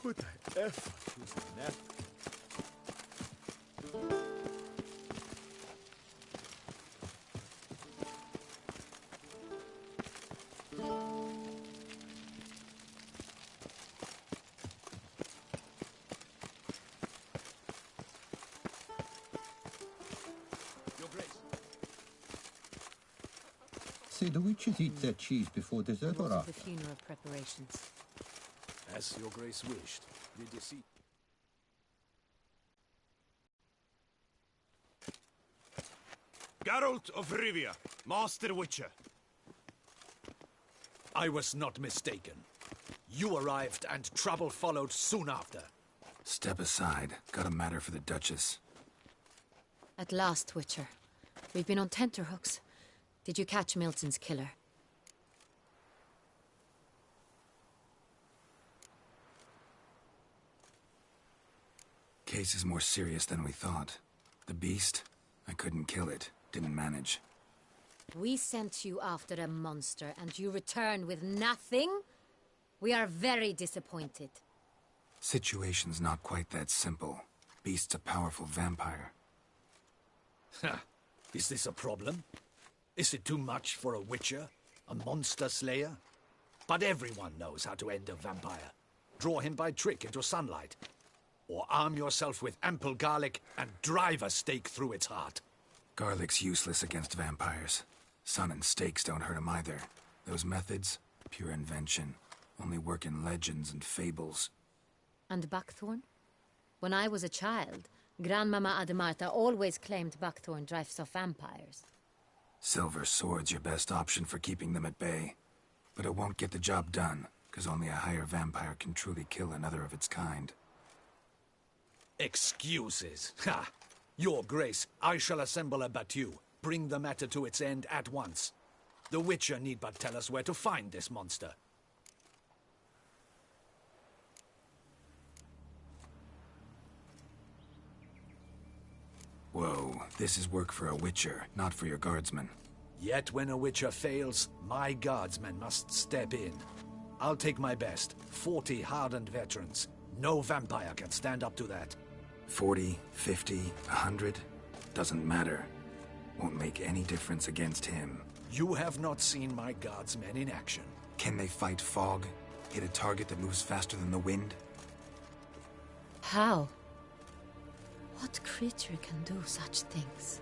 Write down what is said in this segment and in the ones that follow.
Put the effort into an effort. Say, the witches eat their cheese before dessert or after? The funeral preparations. As your grace wished. The deceit. Geralt of Rivia, Master Witcher. I was not mistaken. You arrived and trouble followed soon after. Step aside. Got a matter for the Duchess. At last, Witcher. We've been on tenterhooks. Did you catch Milton's killer? Case is more serious than we thought. The beast, I couldn't kill it. Didn't manage. We sent you after a monster, and you return with nothing? We are very disappointed. Situation's not quite that simple. Beast's a powerful vampire. Ha! Is this a problem? Is it too much for a witcher? A monster slayer? But everyone knows how to end a vampire. Draw him by trick into sunlight. Or arm yourself with ample garlic and drive a stake through its heart. Garlic's useless against vampires. Sun and stakes don't hurt him either. Those methods, pure invention. Only work in legends and fables. And buckthorn? When I was a child, Grandmama Ademarta always claimed buckthorn drives off vampires. Silver sword's your best option for keeping them at bay. But it won't get the job done, because only a higher vampire can truly kill another of its kind. Excuses. Ha! Your Grace, I shall assemble a battue. Bring the matter to its end at once. The Witcher need but tell us where to find this monster. Whoa, this is work for a Witcher, not for your guardsmen. Yet when a Witcher fails, my guardsmen must step in. I'll take my best. 40 hardened veterans. No vampire can stand up to that. 40, 50, 100? Doesn't matter. Won't make any difference against him. You have not seen my guardsmen in action. Can they fight fog? Hit a target that moves faster than the wind? How? What creature can do such things?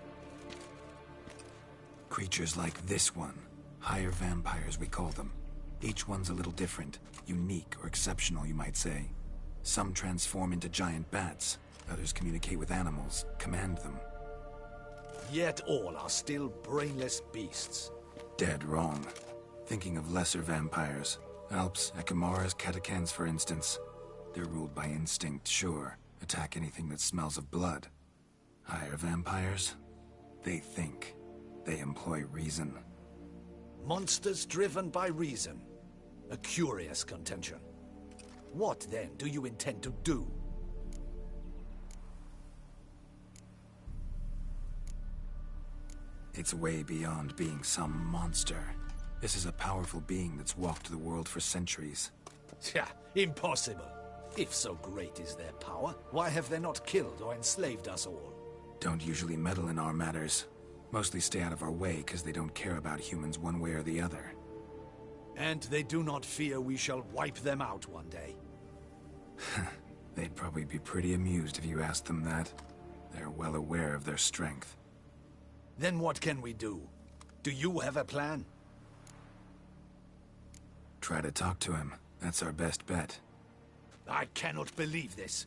Creatures like this one. Higher vampires, we call them. Each one's a little different. Unique or exceptional, you might say. Some transform into giant bats. Others communicate with animals, command them. Yet all are still brainless beasts. Dead wrong. Thinking of lesser vampires. Alps, Ekamaras, Catacans, for instance. They're ruled by instinct, sure. Attack anything that smells of blood. Higher vampires? They think. They employ reason. Monsters driven by reason. A curious contention. What, then, do you intend to do? It's way beyond being some monster. This is a powerful being that's walked the world for centuries. Yeah, impossible. If so great is their power, why have they not killed or enslaved us all? Don't usually meddle in our matters. Mostly stay out of our way because they don't care about humans one way or the other. And they do not fear we shall wipe them out one day. They'd probably be pretty amused if you asked them that. They're well aware of their strength. Then what can we do? Do you have a plan? Try to talk to him. That's our best bet. I cannot believe this.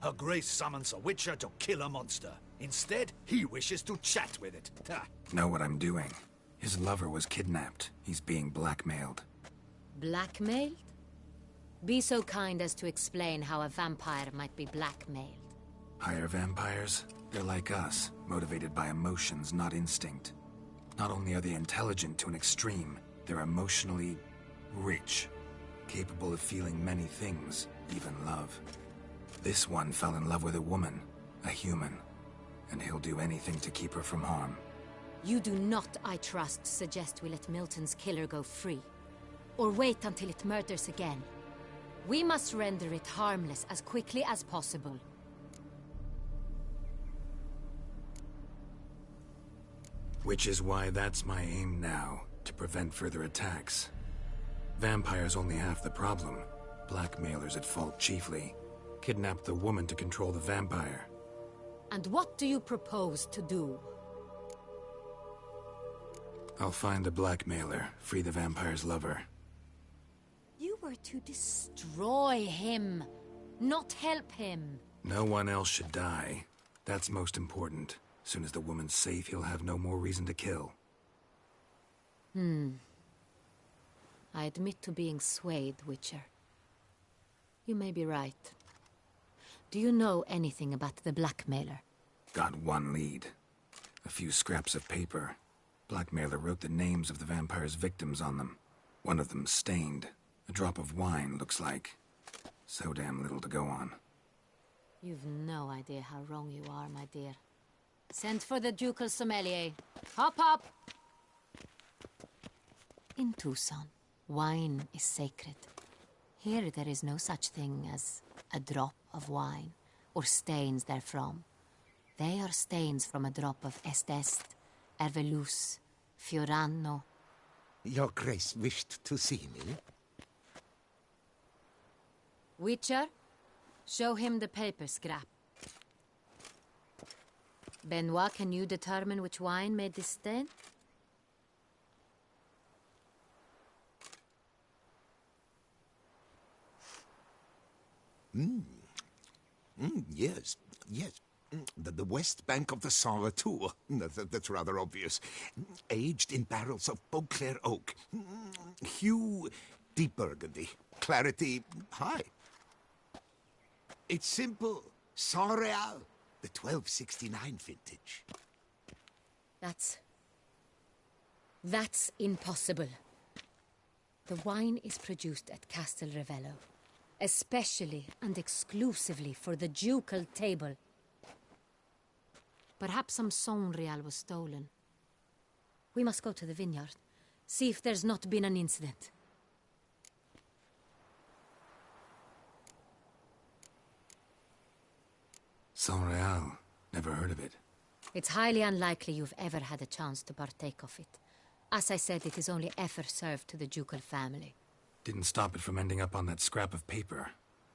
Her Grace summons a Witcher to kill a monster. Instead, he wishes to chat with it. Ha. Know what I'm doing. His lover was kidnapped. He's being blackmailed. Blackmailed? Be so kind as to explain how a vampire might be blackmailed. Higher vampires? They're like us, motivated by emotions, not instinct. Not only are they intelligent to an extreme, they're emotionally rich. Capable of feeling many things, even love. This one fell in love with a woman, a human. And he'll do anything to keep her from harm. You do not, I trust, suggest we let Milton's killer go free. Or wait until it murders again. We must render it harmless as quickly as possible. Which is why that's my aim now, to prevent further attacks. Vampires only half the problem. Blackmailers at fault chiefly. Kidnapped the woman to control the vampire. And what do you propose to do? I'll find the blackmailer, free the vampire's lover. You were to destroy him, not help him. No one else should die. That's most important. Soon as the woman's safe, he'll have no more reason to kill. I admit to being swayed, Witcher. You may be right. Do you know anything about the blackmailer? Got one lead. A few scraps of paper. Blackmailer wrote the names of the vampire's victims on them. One of them stained. A drop of wine, looks like. So damn little to go on. You've no idea how wrong you are, my dear. Send for the ducal sommelier. Hop, hop! In Tucson, wine is sacred. Here there is no such thing as a drop of wine, or stains therefrom. They are stains from a drop of Estest, Ervelus, Fiorano. Your Grace wished to see me? Witcher, show him the paper scrap. Benoit, can you determine which wine made this stain? Yes, yes. The west bank of the Saint Retour. That's rather obvious. Aged in barrels of Beauclair oak. Hue, deep burgundy. Clarity, high. It's simple. Saint Real, the 1269 vintage. That's impossible. The wine is produced at Castel Ravello, especially and exclusively for the ducal table. Perhaps some Saint Real was stolen. We must go to the vineyard, see if there's not been an incident. Saint Real. Never heard of it. It's highly unlikely you've ever had a chance to partake of it. As I said, it is only ever served to the ducal family. Didn't stop it from ending up on that scrap of paper.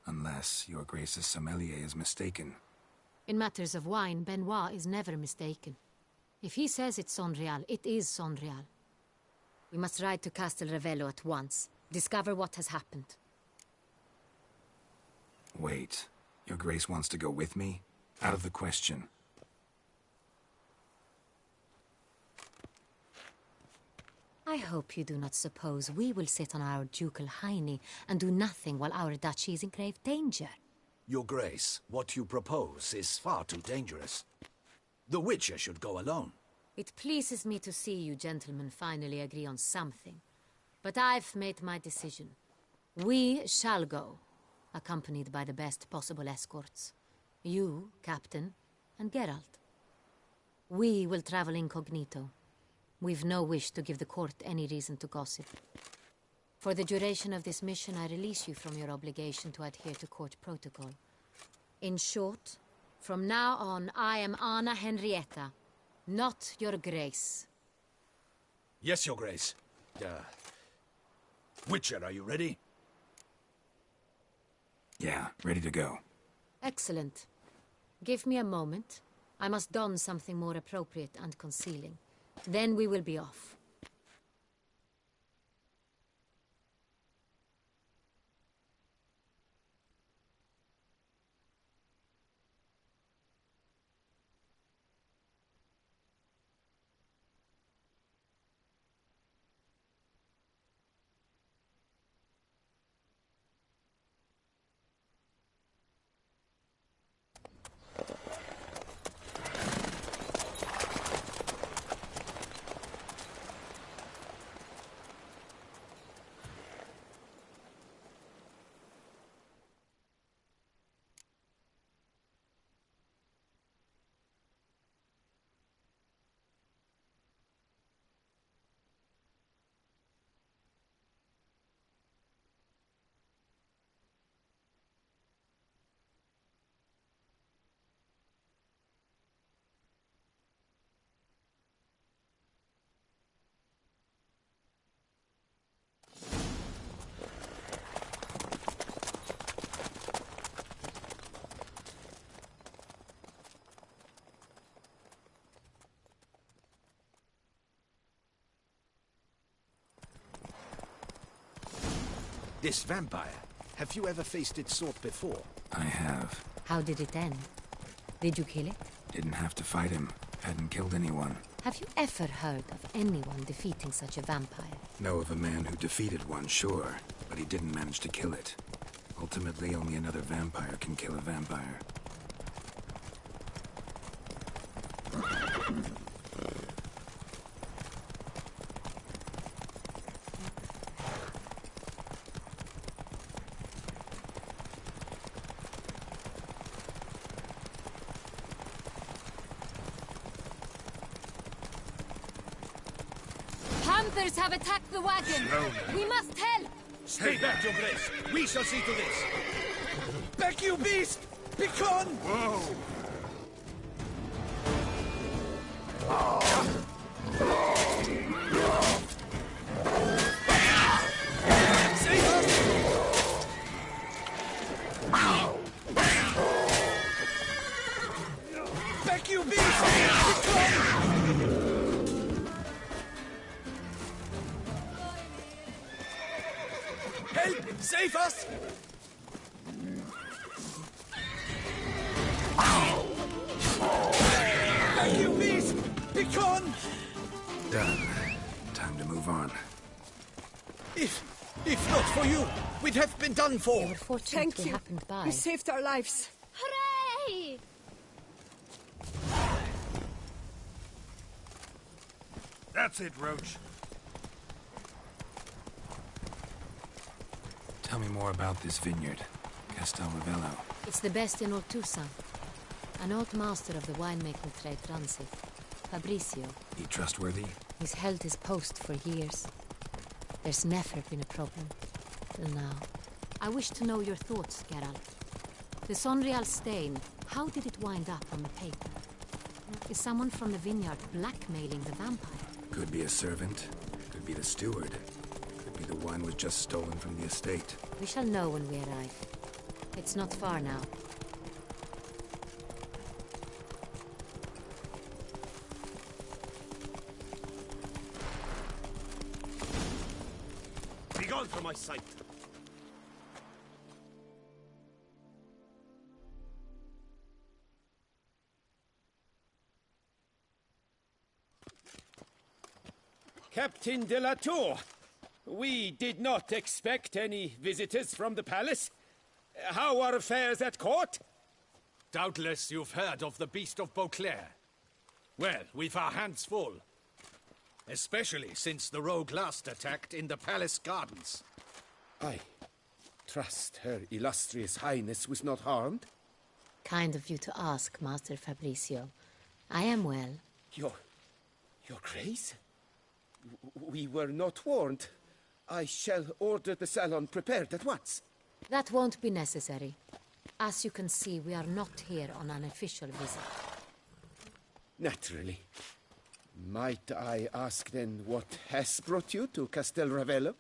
Unless your Grace's sommelier is mistaken. In matters of wine, Benoit is never mistaken. If he says it's Saint Real, it is Saint Real. We must ride to Castel Ravello at once. Discover what has happened. Wait. Your Grace wants to go with me? Out of the question. I hope you do not suppose we will sit on our ducal hiney and do nothing while our duchy is in grave danger. Your Grace, what you propose is far too dangerous. The Witcher should go alone. It pleases me to see you gentlemen finally agree on something. But I've made my decision. We shall go, accompanied by the best possible escorts. You, Captain, and Geralt. We will travel incognito. We've no wish to give the court any reason to gossip. For the duration of this mission, I release you from your obligation to adhere to court protocol. In short, from now on, I am Anna Henrietta, not your Grace. Yes, Your Grace. Witcher, are you ready? Yeah, ready to go. Excellent. Give me a moment. I must don something more appropriate and concealing. Then we will be off. This vampire, have you ever faced its sort before? I have. How did it end? Did you kill it? Didn't have to fight him. Hadn't killed anyone. Have you ever heard of anyone defeating such a vampire? Know of a man who defeated one, sure, but he didn't manage to kill it. Ultimately, only another vampire can kill a vampire. Hunters have attacked the wagon! We must help! Stay back, Your Grace. We shall see to this. Back, you beast! Begone! Whoa! Back, you beast! Begone! Help! Save us! Back, you beast! Begone! Done. Time to move on. If not for you, we'd have been done for. They were fortunately happened by. You saved our lives. Hooray! That's it, Roach. Tell me more about this vineyard, Castel Ravello. It's the best in all Toussaint. An old master of the winemaking trade runs it. Fabrizio. He trustworthy? He's held his post for years. There's never been a problem. Till now. I wish to know your thoughts, Geralt. The Sonreal stain, how did it wind up on the paper? Is someone from the vineyard blackmailing the vampire? Could be a servant. Could be the steward. Could be the wine was just stolen from the estate. We shall know when we arrive. It's not far now. Begone from my sight! Captain de la Tour, we did not expect any visitors from the palace. How are affairs at court? Doubtless you've heard of the Beast of Beauclair. Well, we've our hands full. Especially since the rogue last attacked in the palace gardens. I trust Her Illustrious Highness was not harmed. Kind of you to ask, Master Fabrizio. I am well. Your Grace? We were not warned. I shall order the salon prepared at once. That won't be necessary. As you can see, we are not here on an official visit. Naturally. Might I ask then what has brought you to Castel Ravello?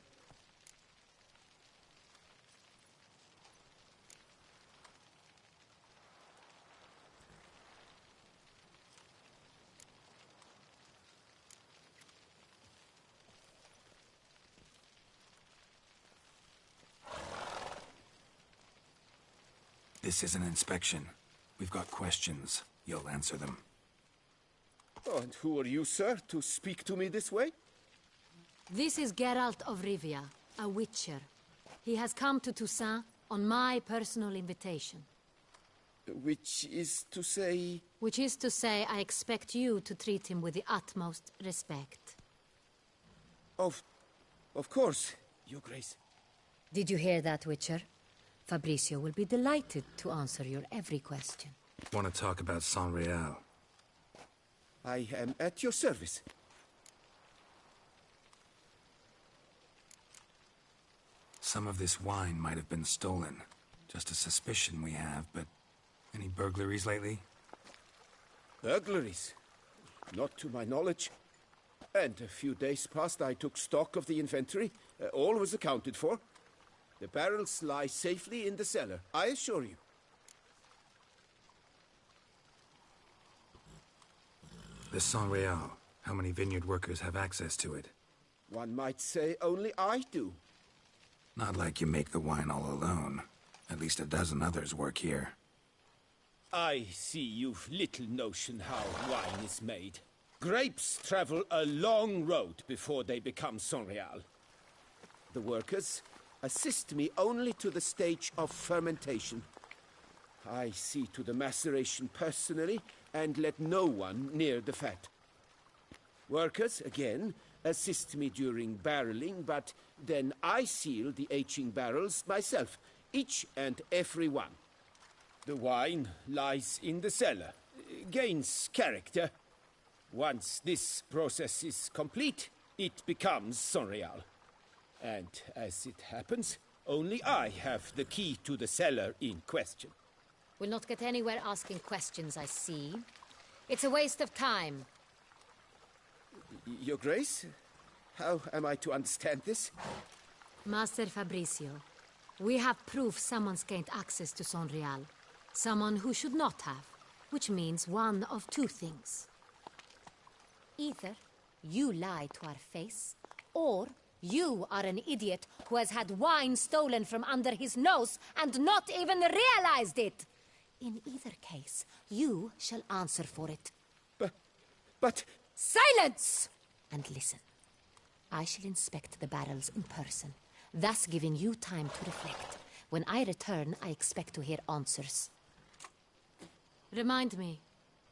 This is an inspection. We've got questions. You'll answer them. Oh, and who are you, sir, to speak to me this way? This is Geralt of Rivia, a witcher. He has come to Toussaint on my personal invitation. Which is to say... Which is to say, I expect you to treat him with the utmost respect. Of course, Your Grace. Did you hear that, Witcher? Fabrizio will be delighted to answer your every question. Want to talk about Sonreal? I am at your service. Some of this wine might have been stolen. Just a suspicion we have, but any burglaries lately? Burglaries? Not to my knowledge. And a few days past I took stock of the inventory. All was accounted for. The barrels lie safely in the cellar, I assure you. The Sonreal. How many vineyard workers have access to it? One might say only I do. Not like you make the wine all alone. At least a dozen others work here. I see you've little notion how wine is made. Grapes travel a long road before they become Sonreal. The workers assist me only to the stage of fermentation. I see to the maceration personally and let no one near the fat. Workers, again, assist me during barreling, but then I seal the aging barrels myself, each and every one. The wine lies in the cellar, gains character. Once this process is complete, it becomes Sonreal. And as it happens, only I have the key to the cellar in question. We'll not get anywhere asking questions, I see. It's a waste of time. Your Grace? How am I to understand this? Master Fabricio, we have proof someone's gained access to Sonreal. Someone who should not have, which means one of two things. Either you lie to our face, or you are an idiot who has had wine stolen from under his nose and not even realized it. In either case, you shall answer for it. But... Silence! And listen. I shall inspect the barrels in person, thus giving you time to reflect. When I return, I expect to hear answers. Remind me,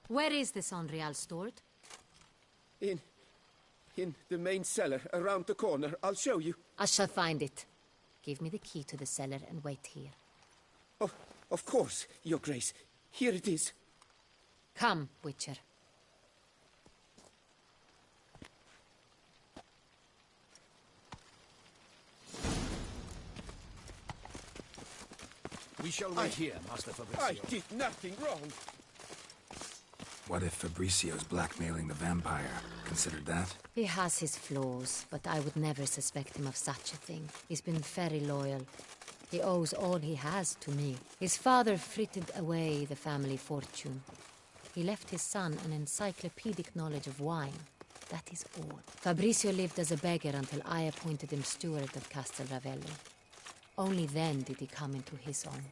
where is the Sonreal stored? In the main cellar, around the corner. I'll show you. I shall find it. Give me the key to the cellar and wait here. Oh, of course, Your Grace. Here it is. Come, Witcher. We shall wait here, Master Fabricio. I did nothing wrong. What if Fabricio's blackmailing the vampire? Considered that? He has his flaws, but I would never suspect him of such a thing. He's been very loyal. He owes all he has to me. His father frittered away the family fortune. He left his son an encyclopedic knowledge of wine. That is all. Fabricio lived as a beggar until I appointed him steward of Castel Ravello. Only then did he come into his own.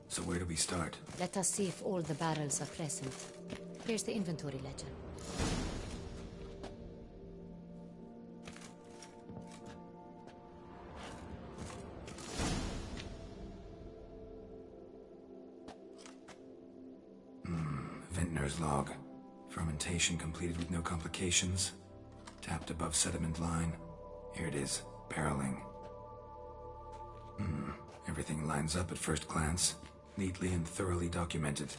So where do we start? Let us see if all the barrels are present. Here's the inventory ledger. Vintner's log. Fermentation completed with no complications. Tapped above sediment line. Here it is. Barreling. Everything lines up at first glance. Neatly and thoroughly documented.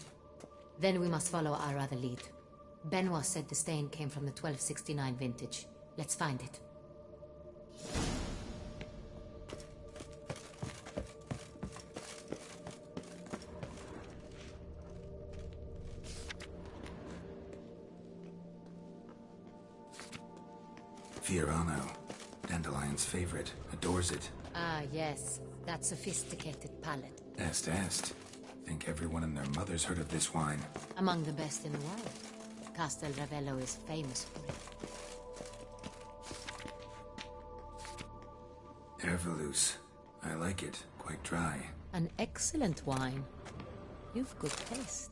Then we must follow our other lead. Benoit said the stain came from the 1269 vintage. Let's find it. Fiorano. Dandelion's favorite. Adores it. Ah, yes. That sophisticated palate. Est. Think everyone and their mother's heard of this wine. Among the best in the world. Castel Ravello is famous for it. Hervelous. I like it. Quite dry. An excellent wine. You've good taste.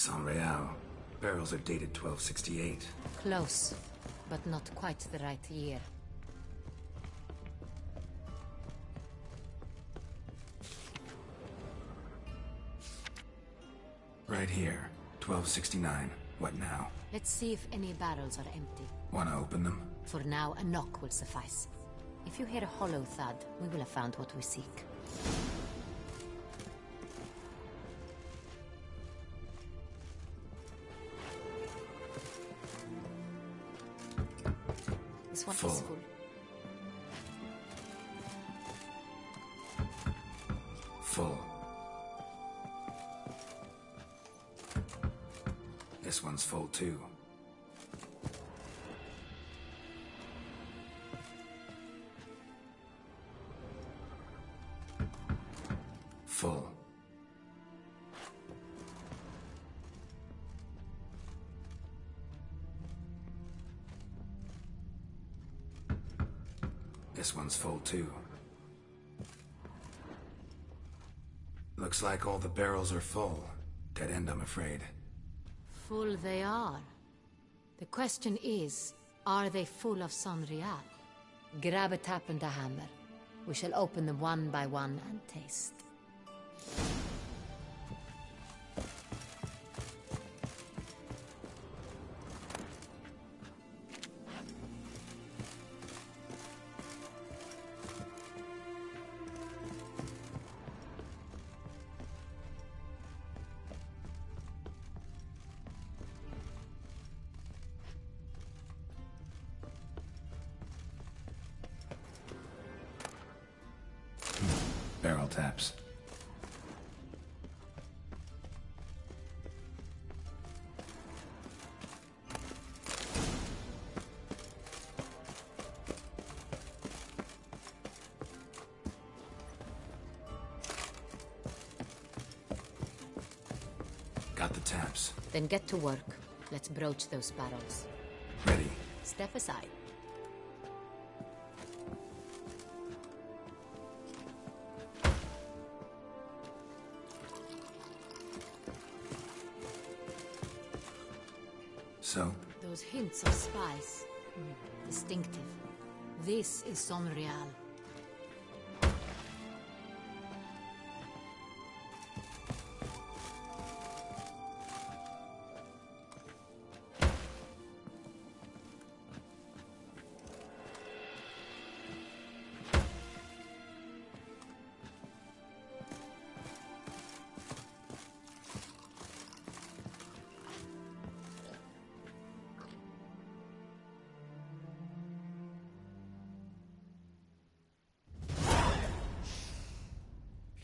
Saint-Réal. Barrels are dated 1268. Close, but not quite the right year. Right here. 1269. What now? Let's see if any barrels are empty. Wanna open them? For now, a knock will suffice. If you hear a hollow thud, we will have found what we seek. This one is Full. full. Full. This one's full too. Full. This one's full too. Looks like all the barrels are full. Dead end, I'm afraid. Full they are. The question is, are they full of Saint-Réal? Grab a tap and a hammer. We shall open them one by one and taste. Barrel taps. Got the taps. Then get to work. Let's broach those barrels. Ready. Step aside. So? Those hints of spice. Distinctive. This is Saint-Réal.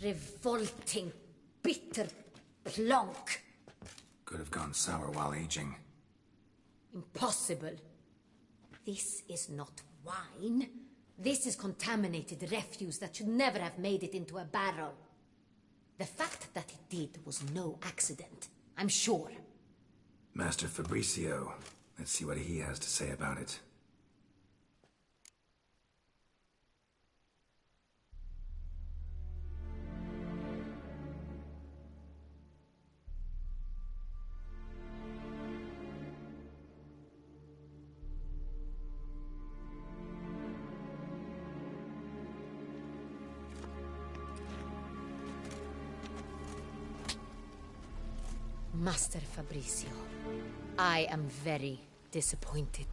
Revolting, bitter plonk. Could have gone sour while aging. Impossible. This is not wine. This is contaminated refuse that should never have made it into a barrel. The fact that it did was no accident, I'm sure. Master Fabricio. Let's see what he has to say about it. Master Fabricio, I am very disappointed.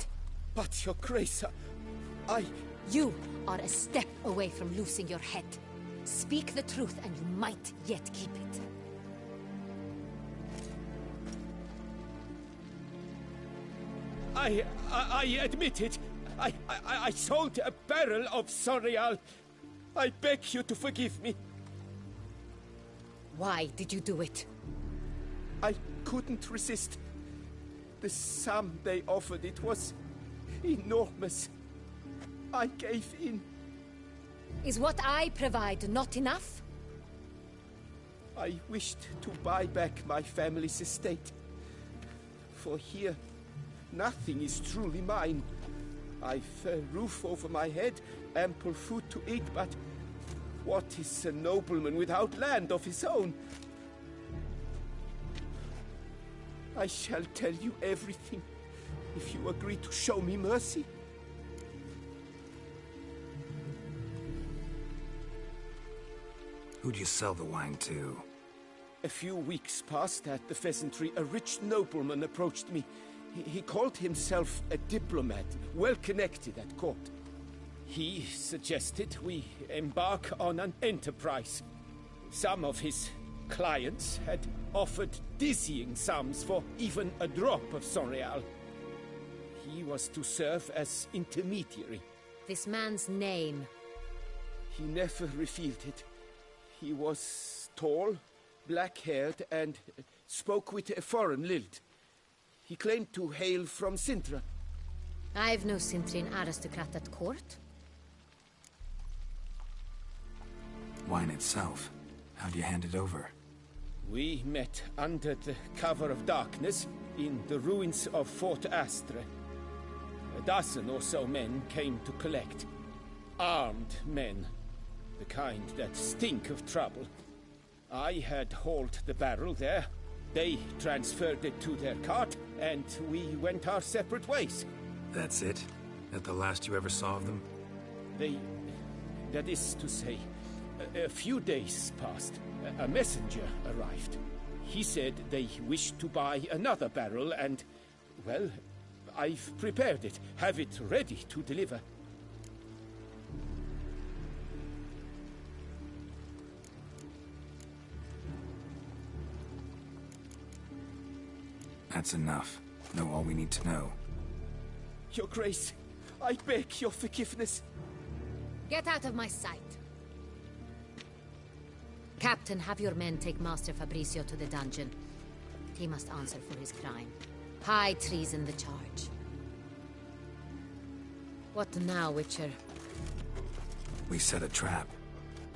But, Your Grace, I... You are a step away from losing your head. Speak the truth and you might yet keep it. I admit it. I sold a barrel of Saint-Réal. I beg you to forgive me. Why did you do it? I couldn't resist. The sum they offered, it was enormous. I gave in. Is what I provide not enough? I wished to buy back my family's estate. For here, nothing is truly mine. I've a roof over my head, ample food to eat, but what is a nobleman without land of his own? I shall tell you everything, if you agree to show me mercy. Who'd you sell the wine to? A few weeks past at the pheasantry, a rich nobleman approached me. He called himself a diplomat, well connected at court. He suggested we embark on an enterprise. Some of his clients had offered dizzying sums for even a drop of Sonreal. He was to serve as intermediary. This man's name. He never revealed it. He was tall, black-haired, and spoke with a foreign lilt. He claimed to hail from Sintra. I've no Sintrian aristocrat at court. Wine itself. How'd you hand it over? We met under the cover of darkness in the ruins of Fort Astre. A dozen or so men came to collect. Armed men. The kind that stink of trouble. I had hauled the barrel there. They transferred it to their cart, and we went our separate ways. That's it? That the last you ever saw of them? That is to say, a few days passed. A messenger arrived. He said they wished to buy another barrel and, well, I've prepared it. Have it ready to deliver. That's enough. Know all we need to know. Your Grace, I beg your forgiveness. Get out of my sight. Captain, have your men take Master Fabrizio to the dungeon. He must answer for his crime. High treason the charge. What now, Witcher? We set a trap.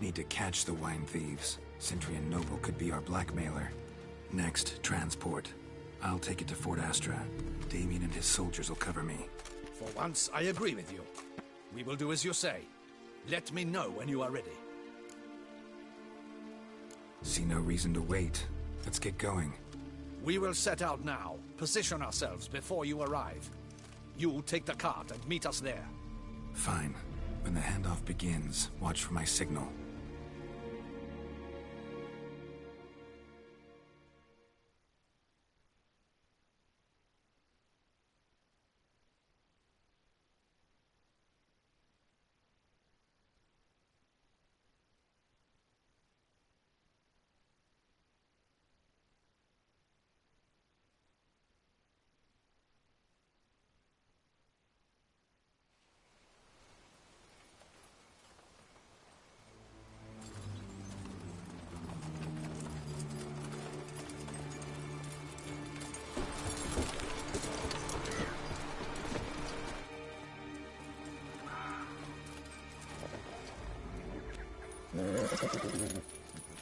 Need to catch the wine thieves. Sintrian noble could be our blackmailer. Next, transport. I'll take it to Fort Astra. Damien and his soldiers will cover me. For once, I agree with you. We will do as you say. Let me know when you are ready. See no reason to wait. Let's get going. We will set out now. Position ourselves before you arrive. You take the cart and meet us there. Fine. When the handoff begins, watch for my signal.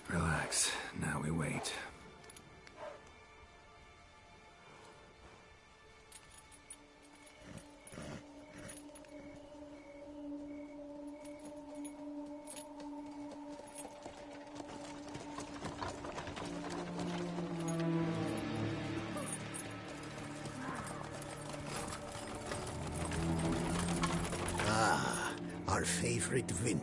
Relax. Now we wait. Ah, our favorite vintner.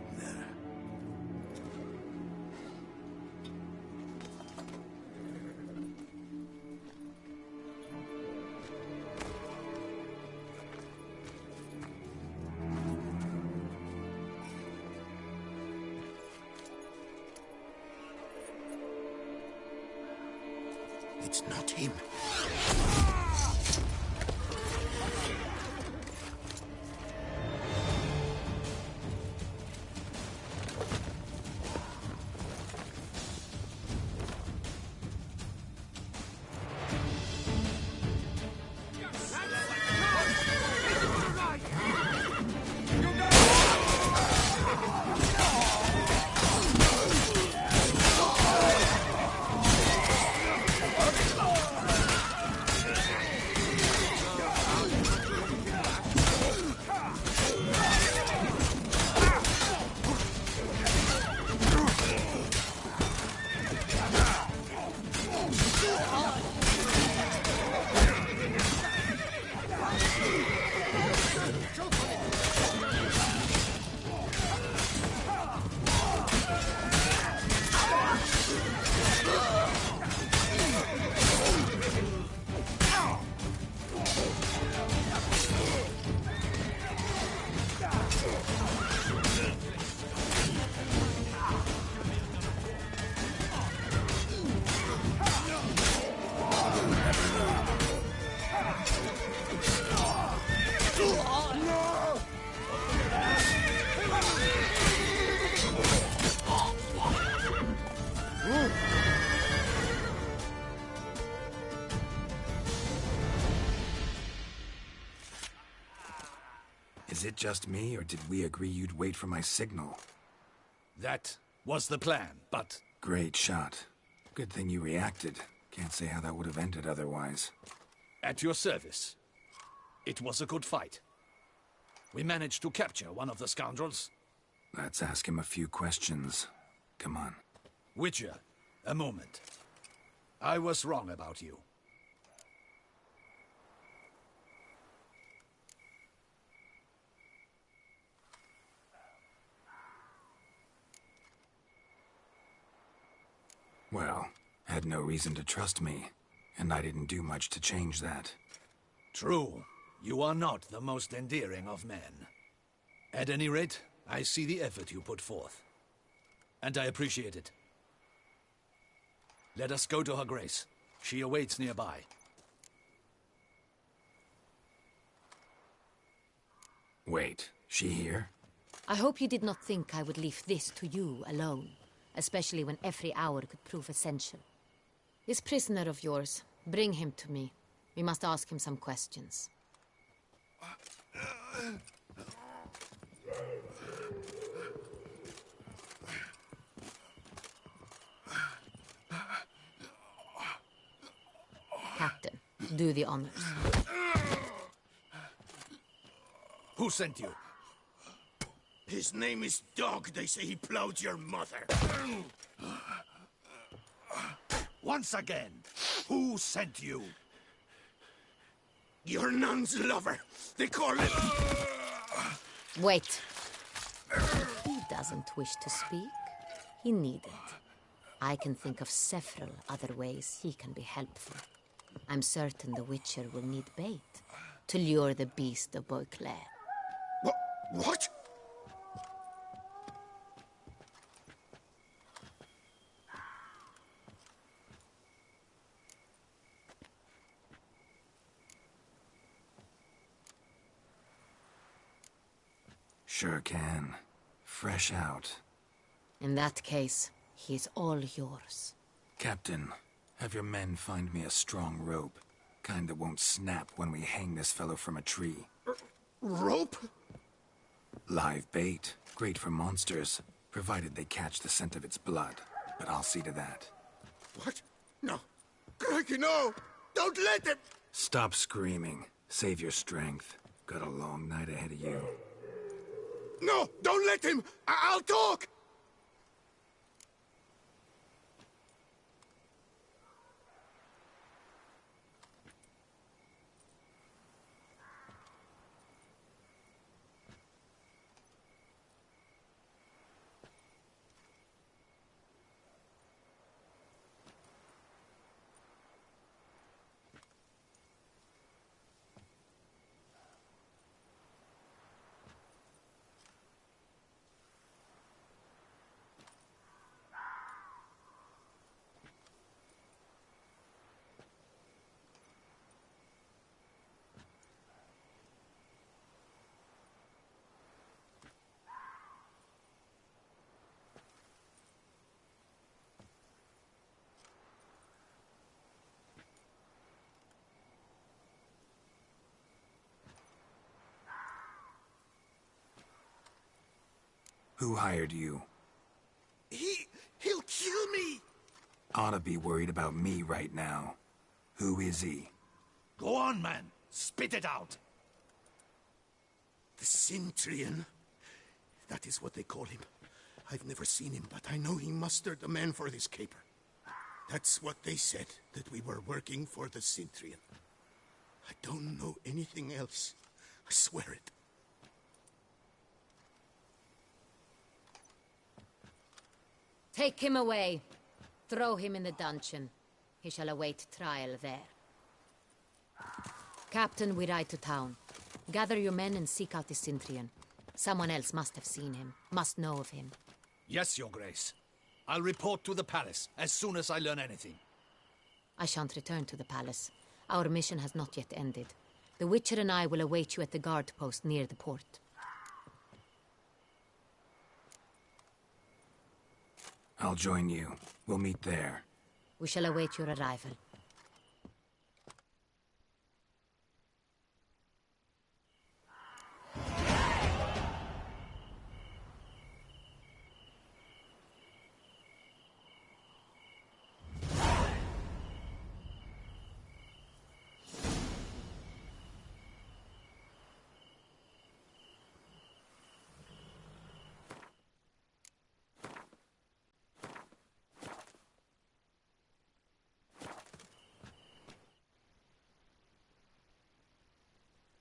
It's not him. Is it just me, or did we agree you'd wait for my signal? That was the plan, but... Great shot. Good thing you reacted. Can't say how that would have ended otherwise. At your service. It was a good fight. We managed to capture one of the scoundrels. Let's ask him a few questions. Come on. Witcher, a moment. I was wrong about you. Well, had no reason to trust me, and I didn't do much to change that. True. You are not the most endearing of men. At any rate, I see the effort you put forth. And I appreciate it. Let us go to her grace. She awaits nearby. Wait, she here? I hope you did not think I would leave this to you alone, especially when every hour could prove essential. This prisoner of yours, bring him to me. We must ask him some questions. Captain, do the honors. Who sent you? His name is Dog. They say he plowed your mother. Once again, who sent you? Your nun's lover. They call him... Wait. If he doesn't wish to speak, he needn't. I can think of several other ways he can be helpful. I'm certain the Witcher will need bait to lure the beast of Beauclair. What? Sure can. Fresh out. In that case, he is all yours. Captain, have your men find me a strong rope. Kind that won't snap when we hang this fellow from a tree. Rope? Live bait. Great for monsters, provided they catch the scent of its blood. But I'll see to that. What? No. Crikey, no! Don't let him! Stop screaming. Save your strength. Got a long night ahead of you. No! Don't let him! I'll talk! Who hired you? He'll kill me! Ought to be worried about me right now. Who is he? Go on, man. Spit it out. The Cintrian. That is what they call him. I've never seen him, but I know he mustered the men for this caper. That's what they said, that we were working for the Cintrian. I don't know anything else. I swear it. Take him away. Throw him in the dungeon. He shall await trial there. Captain, we ride to town. Gather your men and seek out the Cintrian. Someone else must have seen him, must know of him. Yes, Your Grace. I'll report to the palace as soon as I learn anything. I shan't return to the palace. Our mission has not yet ended. The Witcher and I will await you at the guard post near the port. I'll join you. We'll meet there. We shall await your arrival.